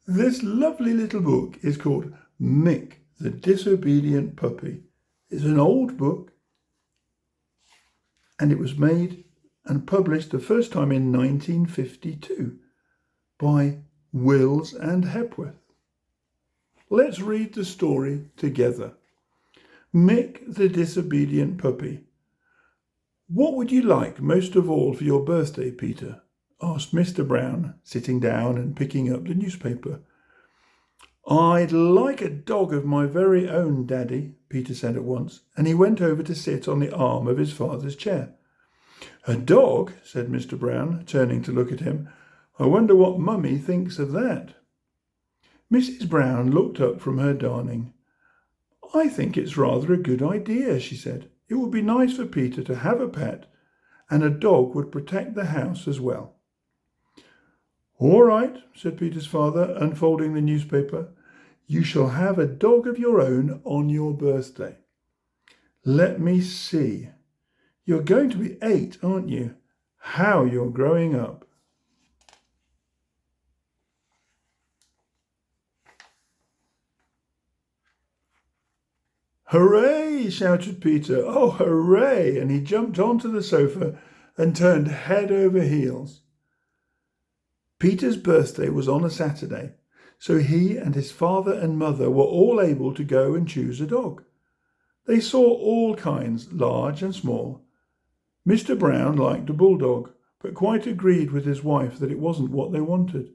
This lovely little book is called Mick, the Disobedient Puppy. It's an old book and it was made and published the first time in 1952 by Wills and Hepworth. Let's read the story together. Mick, the Disobedient Puppy. What would you like most of all for your birthday, Peter? Asked Mr. Brown, sitting down and picking up the newspaper. I'd like a dog of my very own, Daddy, Peter said at once, and he went over to sit on the arm of his father's chair. A dog, said Mr. Brown, turning to look at him. I wonder what Mummy thinks of that. Mrs. Brown looked up from her darning. I think it's rather a good idea, she said. It would be nice for Peter to have a pet, and a dog would protect the house as well. All right, said Peter's father, unfolding the newspaper. You shall have a dog of your own on your birthday. Let me see. You're going to be 8, aren't you? How you're growing up. Hooray, shouted Peter. Oh, hooray! And he jumped onto the sofa and turned head over heels. Peter's birthday was on a Saturday, so he and his father and mother were all able to go and choose a dog. They saw all kinds, large and small. Mr. Brown liked a bulldog, but quite agreed with his wife that it wasn't what they wanted.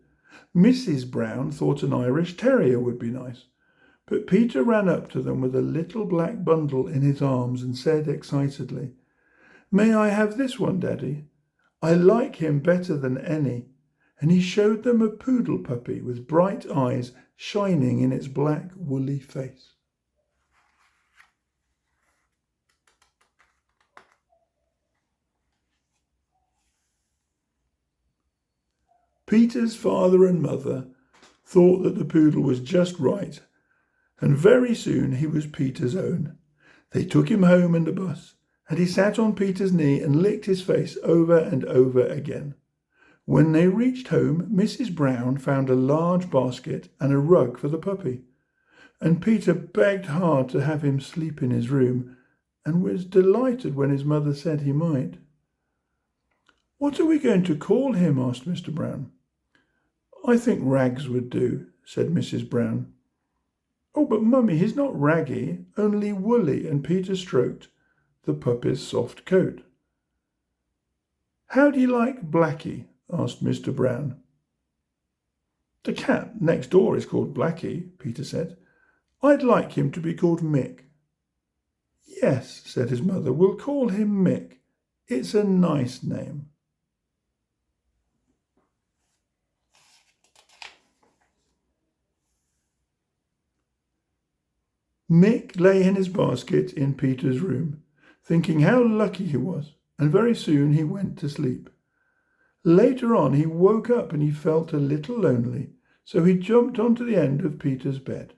Mrs. Brown thought an Irish terrier would be nice, but Peter ran up to them with a little black bundle in his arms and said excitedly, May I have this one, Daddy? I like him better than any. And he showed them a poodle puppy with bright eyes shining in its black woolly face. Peter's father and mother thought that the poodle was just right, and very soon he was Peter's own. They took him home in the bus, and he sat on Peter's knee and licked his face over and over again. When they reached home, Mrs. Brown found a large basket and a rug for the puppy, and Peter begged hard to have him sleep in his room, and was delighted when his mother said he might. What are we going to call him? Asked Mr. Brown. I think Rags would do, said Mrs. Brown. Oh, but Mummy, he's not raggy, only woolly, and Peter stroked the puppy's soft coat. How do you like Blackie? Asked Mr. Brown. The cat next door is called Blackie, Peter said. I'd like him to be called Mick. Yes, said his mother, we'll call him Mick. It's a nice name. Mick lay in his basket in Peter's room, thinking how lucky he was, and very soon he went to sleep. Later on he woke up and he felt a little lonely, so he jumped onto the end of Peter's bed.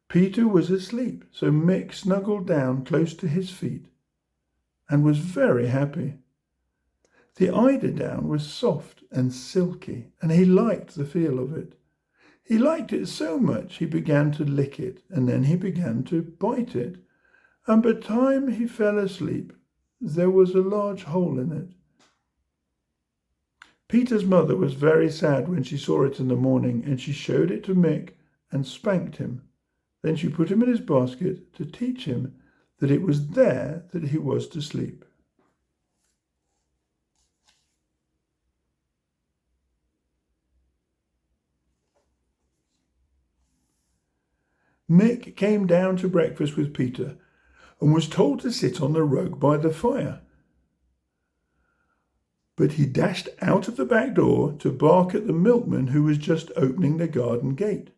Peter was asleep, so Mick snuggled down close to his feet and was very happy. The eiderdown was soft and silky, and he liked the feel of it. He liked it so much he began to lick it, and then he began to bite it, and by the time he fell asleep there was a large hole in it. Peter's mother was very sad when she saw it in the morning, and she showed it to Mick and spanked him. Then she put him in his basket to teach him that it was there that he was to sleep. Mick came down to breakfast with Peter and was told to sit on the rug by the fire. But he dashed out of the back door to bark at the milkman who was just opening the garden gate.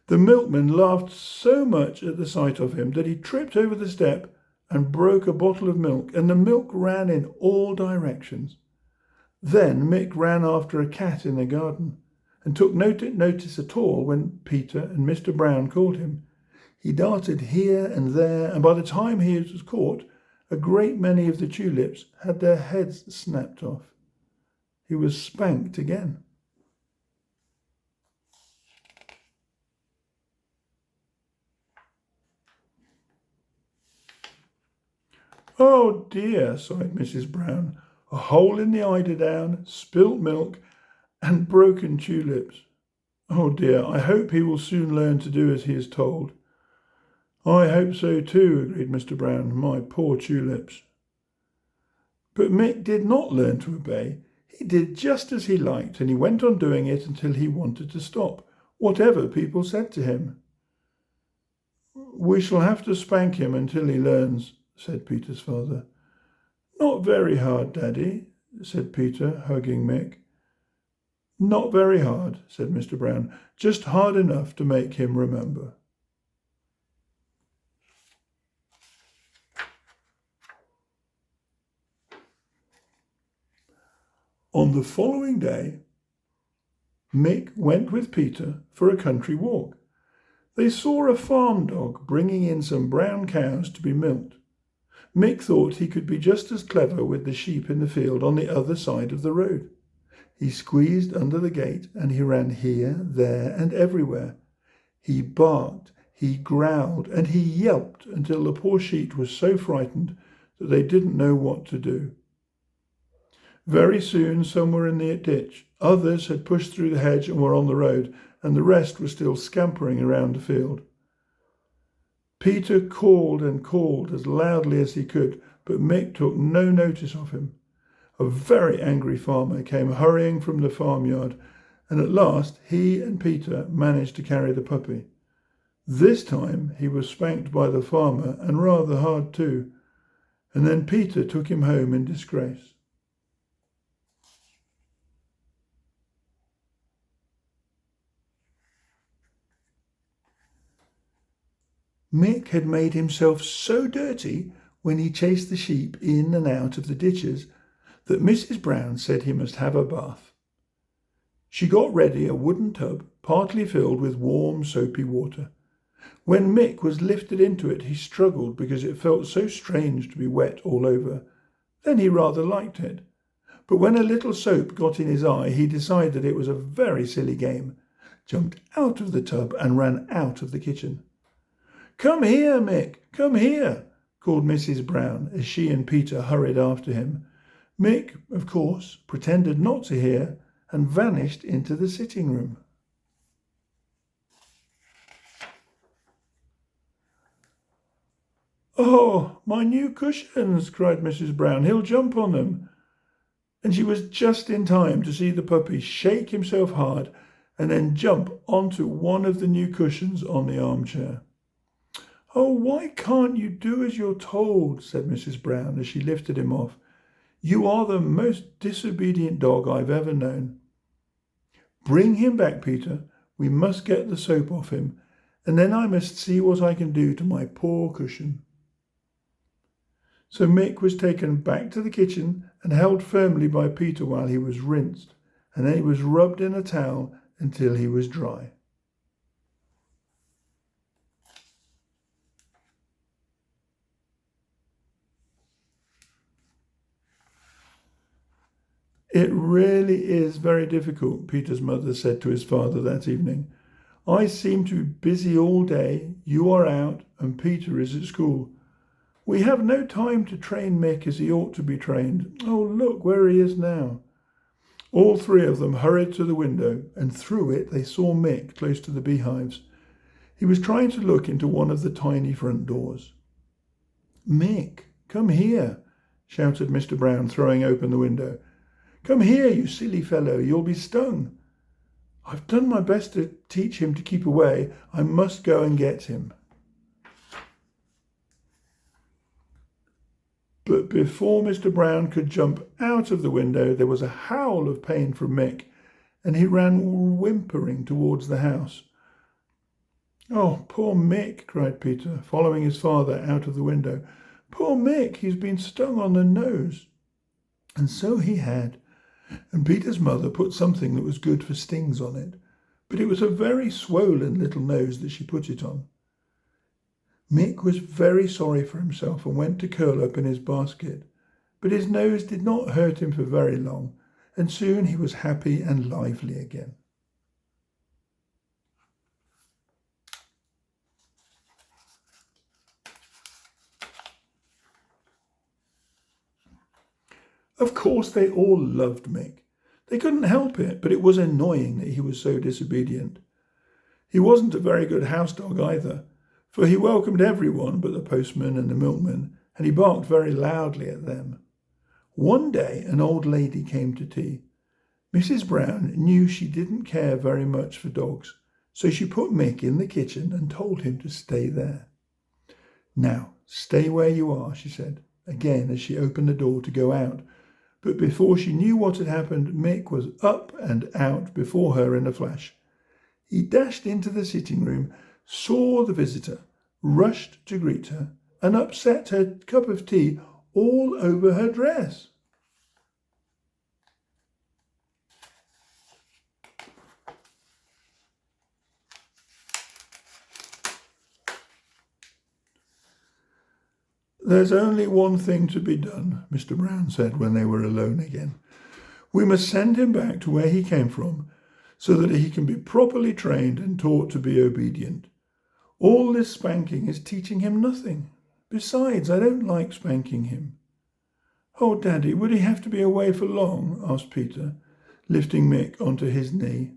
The milkman laughed so much at the sight of him that he tripped over the step and broke a bottle of milk, and the milk ran in all directions. Then Mick ran after a cat in the garden and took no notice at all when Peter and Mr. Brown called him. He darted here and there, and by the time he was caught, a great many of the tulips had their heads snapped off. He was spanked again. "Oh dear," sighed Mrs. Brown. "A hole in the eiderdown, spilt milk, and broken tulips. Oh dear, I hope he will soon learn to do as he is told." "I hope so too," agreed Mr. Brown. "My poor tulips." But Mick did not learn to obey. He did just as he liked, and he went on doing it until he wanted to stop, whatever people said to him. "We shall have to spank him until he learns," said Peter's father. "Not very hard, Daddy," said Peter, hugging Mick. "Not very hard," said Mr. Brown, "just hard enough to make him remember." On the following day, Mick went with Peter for a country walk. They saw a farm dog bringing in some brown cows to be milked. Mick thought he could be just as clever with the sheep in the field on the other side of the road. He squeezed under the gate and he ran here, there, and everywhere. He barked, he growled, and he yelped until the poor sheep was so frightened that they didn't know what to do. Very soon some were in the ditch, others had pushed through the hedge and were on the road, and the rest were still scampering around the field. Peter called and called as loudly as he could, but Mick took no notice of him. A very angry farmer came hurrying from the farmyard, and at last he and Peter managed to carry the puppy. This time he was spanked by the farmer, and rather hard too, and then Peter took him home in disgrace. Mick had made himself so dirty when he chased the sheep in and out of the ditches that Mrs. Brown said he must have a bath. She got ready a wooden tub partly filled with warm, soapy water. When Mick was lifted into it, he struggled because it felt so strange to be wet all over. Then he rather liked it. But when a little soap got in his eye, he decided it was a very silly game, jumped out of the tub and ran out of the kitchen. "Come here, Mick, come here," called Mrs. Brown as she and Peter hurried after him. Mick, of course, pretended not to hear and vanished into the sitting room. "Oh, my new cushions!" cried Mrs. Brown. "He'll jump on them." And she was just in time to see the puppy shake himself hard and then jump onto one of the new cushions on the armchair. "Oh, why can't you do as you're told?" said Mrs. Brown as she lifted him off. "You are the most disobedient dog I've ever known." "Bring him back, Peter. We must get the soap off him, and then I must see what I can do to my poor cushion." So Mick was taken back to the kitchen and held firmly by Peter while he was rinsed, and then he was rubbed in a towel until he was dry. "It really is very difficult," Peter's mother said to his father that evening. "I seem to be busy all day, you are out, and Peter is at school. We have no time to train Mick as he ought to be trained. Oh, look where he is now." All three of them hurried to the window, and through it they saw Mick close to the beehives. He was trying to look into one of the tiny front doors. "Mick, come here," shouted Mr. Brown, throwing open the window. "Come here, you silly fellow, you'll be stung." "I've done my best to teach him to keep away. I must go and get him." But before Mr. Brown could jump out of the window, there was a howl of pain from Mick, and he ran whimpering towards the house. "Oh, poor Mick," cried Peter, following his father out of the window. "Poor Mick, he's been stung on the nose." And so he had, and Peter's mother put something that was good for stings on it, but it was a very swollen little nose that she put it on. Mick was very sorry for himself and went to curl up in his basket, but his nose did not hurt him for very long, and soon he was happy and lively again. Of course, they all loved Mick. They couldn't help it, but it was annoying that he was so disobedient. He wasn't a very good house dog either, for he welcomed everyone but the postman and the milkman, and he barked very loudly at them. One day an old lady came to tea. Mrs. Brown knew she didn't care very much for dogs, so she put Mick in the kitchen and told him to stay there. Now, stay where you are, she said, again as she opened the door to go out. But before she knew what had happened, Mick was up and out before her in a flash. He dashed into the sitting room, saw the visitor, rushed to greet her, and upset her cup of tea all over her dress. There's only one thing to be done, Mr. Brown said when they were alone again. We must send him back to where he came from, so that he can be properly trained and taught to be obedient. All this spanking is teaching him nothing. Besides, I don't like spanking him. Oh, Daddy, would he have to be away for long? Asked Peter, lifting Mick onto his knee.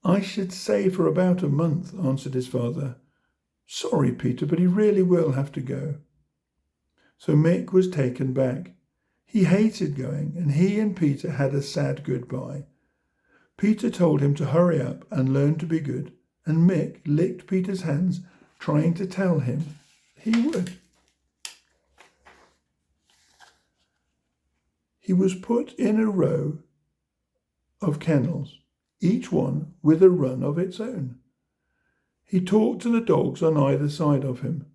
I should say for about a month, answered his father. Sorry, Peter, but he really will have to go. So Mick was taken back. He hated going, and he and Peter had a sad goodbye. Peter told him to hurry up and learn to be good, and Mick licked Peter's hands, trying to tell him he would. He was put in a row of kennels, each one with a run of its own. He talked to the dogs on either side of him.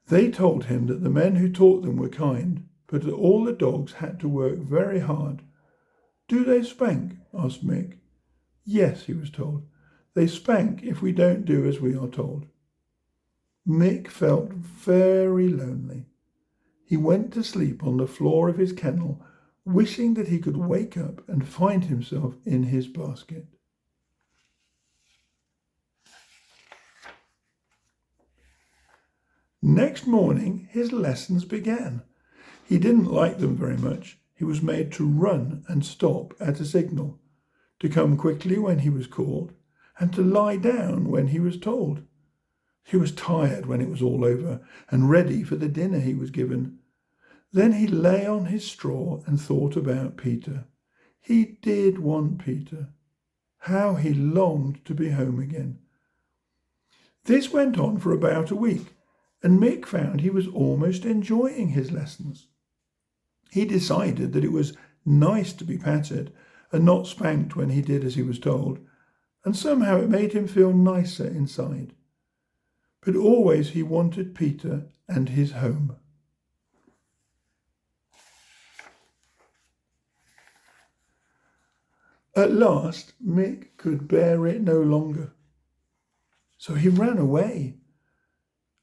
They told him that the men who taught them were kind, but that all the dogs had to work very hard. Do they spank? Asked Mick. Yes, he was told. They spank if we don't do as we are told. Mick felt very lonely. He went to sleep on the floor of his kennel, wishing that he could wake up and find himself in his basket. Next morning, his lessons began. He didn't like them very much. He was made to run and stop at a signal, to come quickly when he was called, and to lie down when he was told. He was tired when it was all over, and ready for the dinner he was given. Then he lay on his straw and thought about Peter. He did want Peter. How he longed to be home again. This went on for about a week, and Mick found he was almost enjoying his lessons. He decided that it was nice to be patted and not spanked when he did as he was told, and somehow it made him feel nicer inside. But always he wanted Peter and his home. At last, Mick could bear it no longer, so he ran away.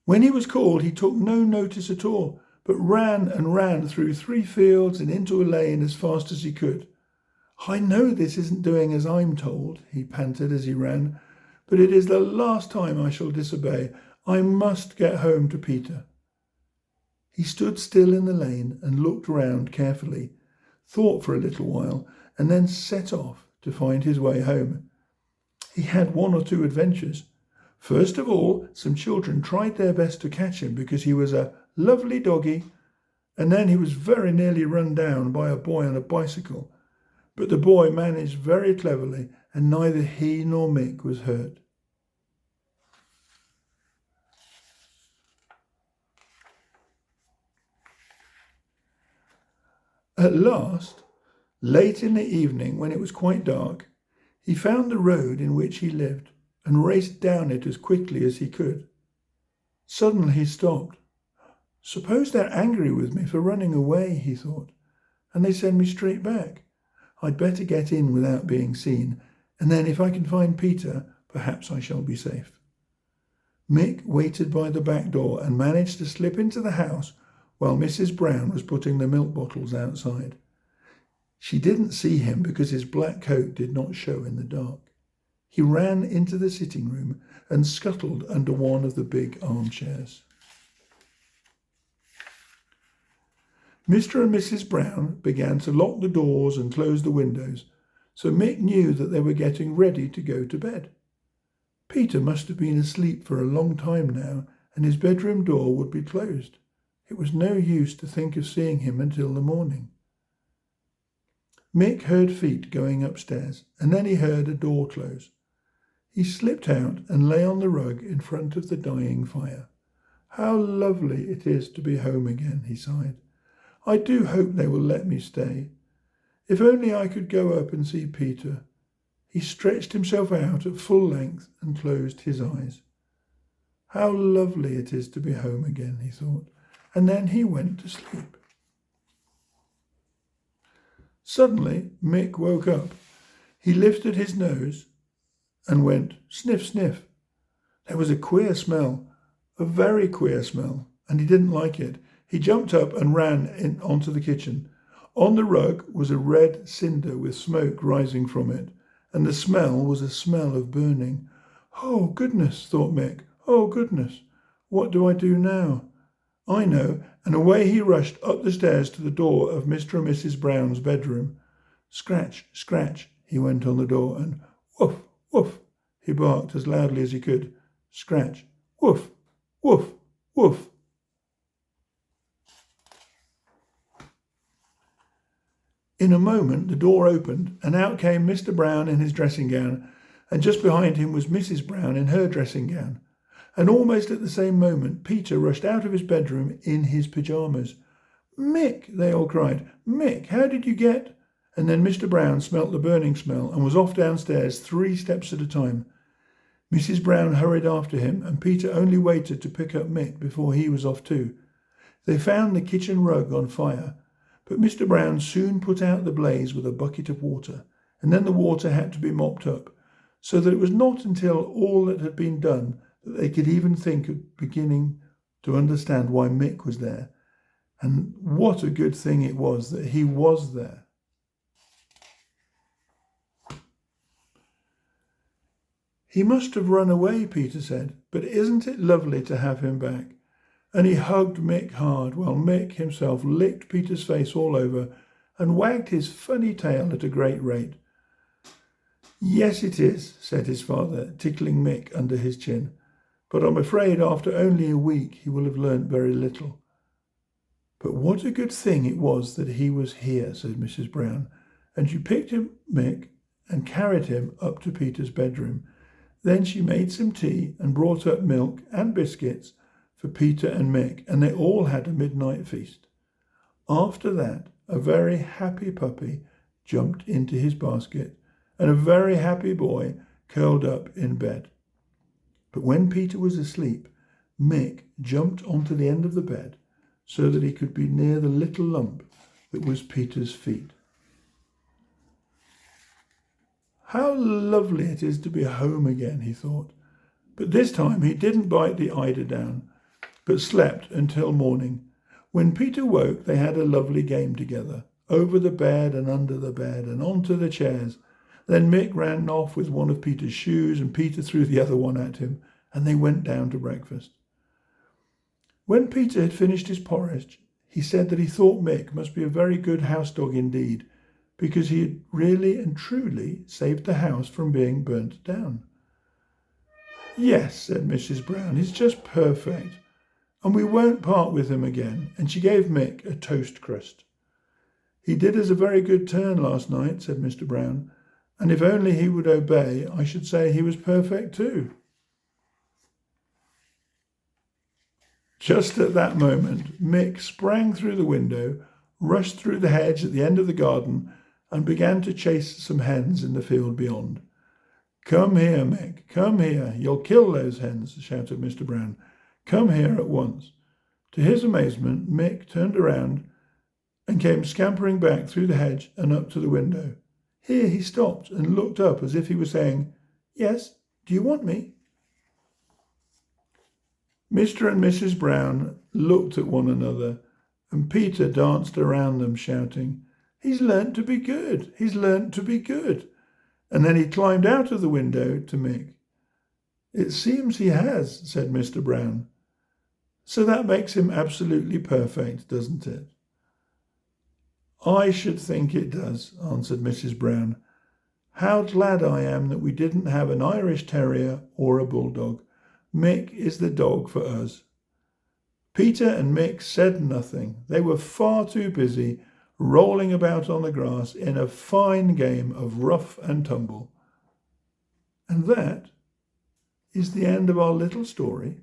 When he was called, he took no notice at all, but ran and ran through 3 fields and into a lane as fast as he could. I know this isn't doing as I'm told, he panted as he ran, but it is the last time I shall disobey. I must get home to Peter. He stood still in the lane and looked round carefully, thought for a little while, and then set off to find his way home. He had 1 or 2 adventures. First of all, some children tried their best to catch him because he was a lovely doggy, and then he was very nearly run down by a boy on a bicycle. But the boy managed very cleverly, and neither he nor Mick was hurt. At last, late in the evening when it was quite dark, he found the road in which he lived and raced down it as quickly as he could. Suddenly he stopped. Suppose they're angry with me for running away, he thought, and they send me straight back. I'd better get in without being seen, and then if I can find Peter, perhaps I shall be safe. Mick waited by the back door and managed to slip into the house while Mrs. Brown was putting the milk bottles outside. She didn't see him because his black coat did not show in the dark. He ran into the sitting room and scuttled under one of the big armchairs. Mr. and Mrs. Brown began to lock the doors and close the windows, so Mick knew that they were getting ready to go to bed. Peter must have been asleep for a long time now, and his bedroom door would be closed. It was no use to think of seeing him until the morning. Mick heard feet going upstairs, and then he heard a door close. He slipped out and lay on the rug in front of the dying fire. How lovely it is to be home again, he sighed. I do hope they will let me stay. If only I could go up and see Peter. He stretched himself out at full length and closed his eyes. How lovely it is to be home again, he thought, and then he went to sleep. Suddenly, Mick woke up. He lifted his nose and went sniff, sniff. There was a queer smell, a very queer smell, and he didn't like it. He jumped up and ran onto the kitchen. On the rug was a red cinder with smoke rising from it, and the smell was a smell of burning. Oh, goodness, thought Mick. Oh, goodness. What do I do now? I know, and away he rushed up the stairs to the door of Mr. and Mrs. Brown's bedroom. Scratch, scratch, he went on the door, and woof, woof, he barked as loudly as he could. Scratch, woof, woof, woof. In a moment the door opened, and out came Mr. Brown in his dressing gown, and just behind him was Mrs. Brown in her dressing gown. And almost at the same moment Peter rushed out of his bedroom in his pyjamas. Mick, they all cried. Mick, how did you get? And then Mr. Brown smelt the burning smell and was off downstairs 3 steps at a time. Mrs. Brown hurried after him, and Peter only waited to pick up Mick before he was off too. They found the kitchen rug on fire, but Mr. Brown soon put out the blaze with a bucket of water, and then the water had to be mopped up, so that it was not until all that had been done that they could even think of beginning to understand why Mick was there. And what a good thing it was that he was there. He must have run away, Peter said, but isn't it lovely to have him back? And he hugged Mick hard, while Mick himself licked Peter's face all over and wagged his funny tail at a great rate. Yes, it is, said his father, tickling Mick under his chin. But I'm afraid after only a week he will have learnt very little. But what a good thing it was that he was here, said Mrs. Brown, and she picked him, Mick, and carried him up to Peter's bedroom. Then she made some tea and brought up milk and biscuits for Peter and Mick, and they all had a midnight feast. After that, a very happy puppy jumped into his basket, and a very happy boy curled up in bed. But when Peter was asleep, Mick jumped onto the end of the bed so that he could be near the little lump that was Peter's feet. How lovely it is to be home again, he thought. But this time he didn't bite the eider down, but slept until morning. When Peter woke, they had a lovely game together, over the bed and under the bed and onto the chairs. Then Mick ran off with one of Peter's shoes, and Peter threw the other one at him, and they went down to breakfast. When Peter had finished his porridge, he said that he thought Mick must be a very good house dog indeed, because he had really and truly saved the house from being burnt down. Yes, said Mrs. Brown, he's just perfect, and we won't part with him again, and she gave Mick a toast crust. He did us a very good turn last night, said Mr. Brown, and if only he would obey, I should say he was perfect too. Just at that moment, Mick sprang through the window, rushed through the hedge at the end of the garden, and began to chase some hens in the field beyond. Come here, Mick, come here. You'll kill those hens, shouted Mr. Brown. Come here at once. To his amazement, Mick turned around and came scampering back through the hedge and up to the window. Here he stopped and looked up as if he were saying, Yes, do you want me? Mr. and Mrs. Brown looked at one another, and Peter danced around them, shouting, He's learnt to be good, he's learnt to be good. And then he climbed out of the window to Mick. It seems he has, said Mr. Brown. So that makes him absolutely perfect, doesn't it? I should think it does, answered Mrs. Brown. How glad I am that we didn't have an Irish Terrier or a Bulldog. Mick is the dog for us. Peter and Mick said nothing. They were far too busy rolling about on the grass in a fine game of rough and tumble. And that is the end of our little story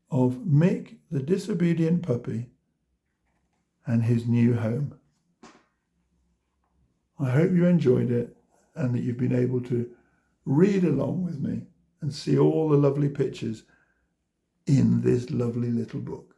of Mick the disobedient puppy and his new home. I hope you enjoyed it and that you've been able to read along with me and see all the lovely pictures in this lovely little book.